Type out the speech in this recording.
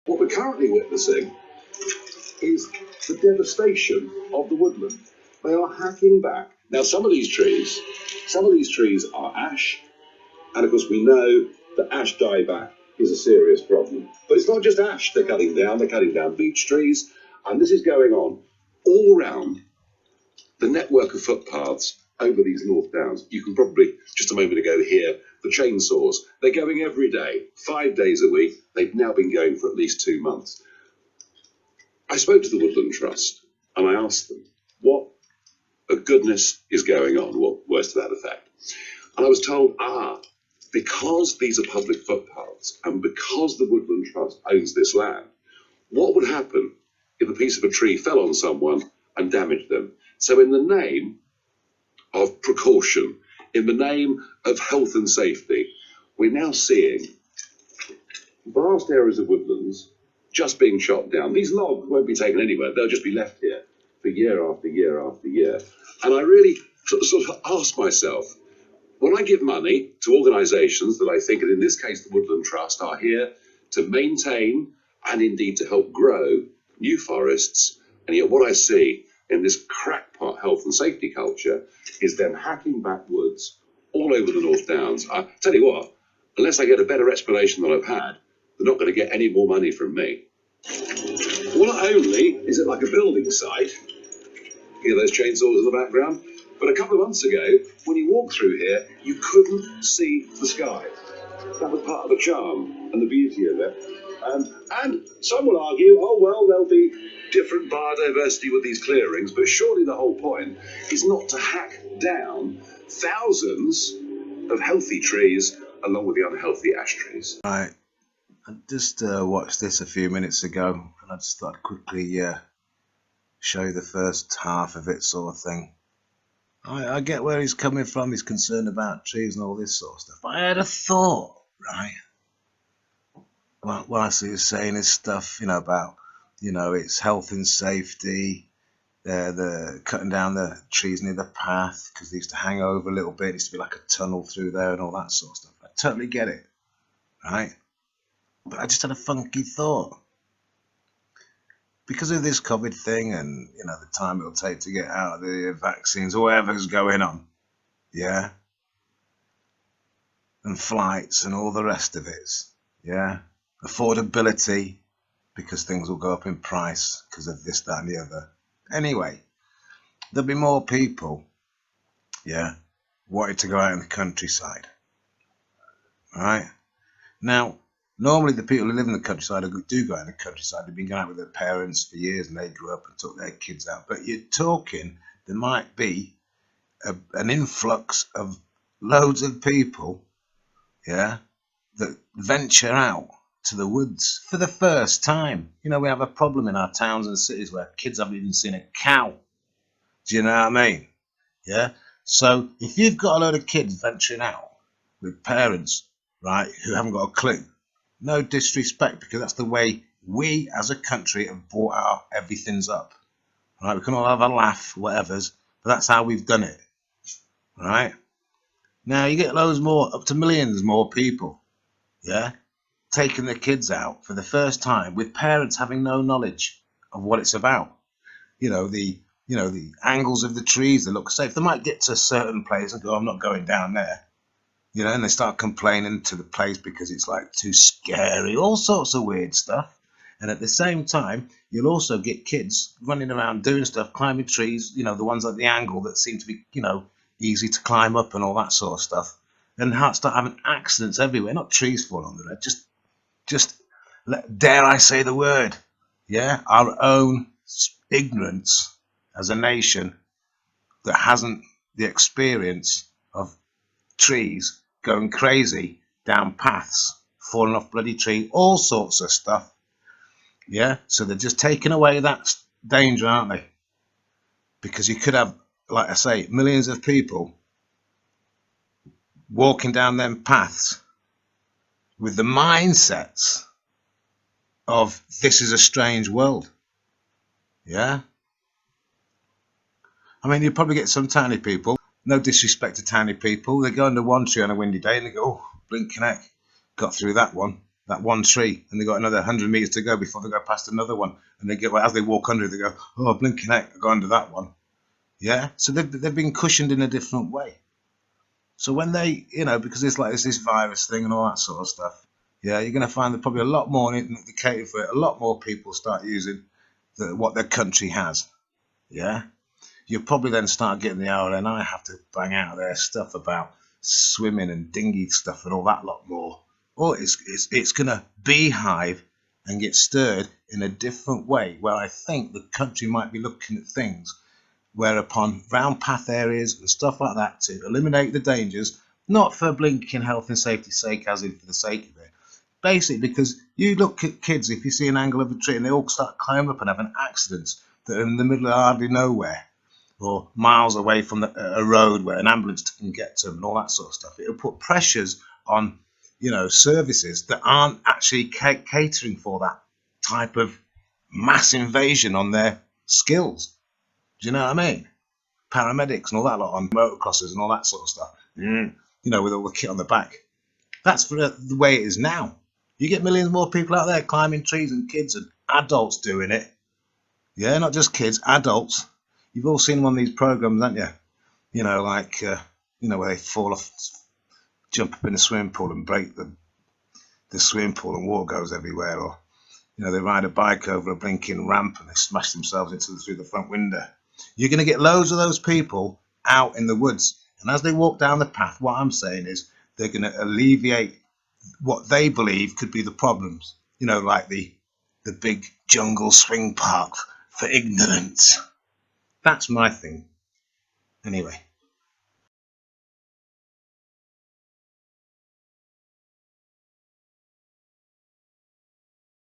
What we're currently witnessing is the devastation of the woodland. They are hacking back. Now, some of these trees are ash, and of course we know that ash dieback is a serious problem. But it's not just ash they're cutting down beech trees, and this is going on all around the network of footpaths over these North Downs. You can probably, just a moment ago, hear the chainsaws. They're going every day, 5 days a week. They've now been going for at least 2 months. I spoke to the Woodland Trust and I asked them what goodness is going on, what words to that effect. And I was told, because these are public footpaths and because the Woodland Trust owns this land, what would happen if a piece of a tree fell on someone and damaged them? So in the name of precaution, in the name of health and safety, we're now seeing vast areas of woodlands just being chopped down. These logs won't be taken anywhere. They'll just be left here for year after year after year. And I really sort of ask myself, when I give money to organisations that I think, and in this case the Woodland Trust, are here to maintain and indeed to help grow new forests, and yet what I see in this crackpot health and safety culture is them hacking back woods all over the North Downs. I tell you what, unless I get a better explanation than I've had, they're not going to get any more money from me. Well, not only is it like a building site, hear those chainsaws in the background, but a couple of months ago, when you walk through here, you couldn't see the sky. That was part of the charm and the beauty of it. And some will argue, oh, well, there'll be different biodiversity with these clearings, but surely the whole point is not to hack down thousands of healthy trees along with the unhealthy ash trees. Right, I just watched this a few minutes ago, and I just thought I'd quickly show you the first half of it, sort of thing. I get where he's coming from. He's concerned about trees and all this sort of stuff. But I had a thought, right? What I see is saying is stuff, about, it's health and safety. They're cutting down the trees near the path because they used to hang over a little bit. It used to be like a tunnel through there and all that sort of stuff. I totally get it, right? But I just had a funky thought. Because of this COVID thing and, the time it'll take to get out of the vaccines or whatever's going on, yeah? And flights and all the rest of it, yeah? Affordability, because things will go up in price because of this, that and the other. Anyway, there'll be more people, yeah, wanting to go out in the countryside, right? Now, normally the people who live in the countryside do go out in the countryside. They've been going out with their parents for years and they grew up and took their kids out. But you're talking, there might be an influx of loads of people, yeah, that venture out to the woods for the first time. We have a problem in our towns and cities where kids haven't even seen a cow. Do you know what I mean? Yeah. So if you've got a load of kids venturing out with parents, right, who haven't got a clue, no disrespect, because that's the way we as a country have brought our everything's up. Right? We can all have a laugh, whatever's, but that's how we've done it. Right? Now you get loads more, up to millions more people, yeah, taking their kids out for the first time with parents having no knowledge of what it's about. The angles of the trees, they look safe. They might get to a certain place and go, I'm not going down there. And they start complaining to the place because it's like too scary, all sorts of weird stuff. And at the same time, you'll also get kids running around doing stuff, climbing trees, the ones at the angle that seem to be, easy to climb up and all that sort of stuff. And start having accidents everywhere, not trees falling on the road, just dare I say the word, yeah, our own ignorance as a nation that hasn't the experience of trees going crazy down paths, falling off bloody tree, all sorts of stuff. Yeah, so they're just taking away that danger, aren't they? Because you could have, like I say, millions of people walking down them paths with the mindsets of this is a strange world. Yeah. I mean, you probably get some tiny people. No disrespect to tiny people. They go under one tree on a windy day and they go, oh, blinking heck, got through that one. that one tree, and they got another 100 meters to go before they go past another one, and they get, as they walk under it, they go, oh, blinking heck, I go under that one. Yeah, so they've been cushioned in a different way. So when they, because it's this virus thing and all that sort of stuff, yeah, you're going to find that probably a lot more indicated for it. A lot more people start using what their country has. Yeah, you'll probably then start getting the RNI have to bang out their stuff about swimming and dinghy stuff and all that lot more. Or it's going to beehive and get stirred in a different way, where I think the country might be looking at things whereupon round path areas and stuff like that to eliminate the dangers, not for blinking health and safety sake, as in for the sake of it. Basically, because you look at kids, if you see an angle of a tree and they all start climbing up and having accidents that are in the middle of hardly nowhere, or miles away from a road where an ambulance can get to them and all that sort of stuff. It'll put pressures on, services that aren't actually catering for that type of mass invasion on their skills. Do you know what I mean? Paramedics and all that lot on motocrossers and all that sort of stuff. With all the kit on the back. That's for the way it is now. You get millions more people out there climbing trees, and kids and adults doing it. Yeah, not just kids, adults. You've all seen one of these programs, haven't you? Where they fall off, jump up in a swimming pool and break the swimming pool and water goes everywhere. Or, they ride a bike over a blinking ramp and they smash themselves through the front window. You're going to get loads of those people out in the woods. And as they walk down the path, what I'm saying is they're going to alleviate what they believe could be the problems. Like the big jungle swing park for ignorance. That's my thing. Anyway.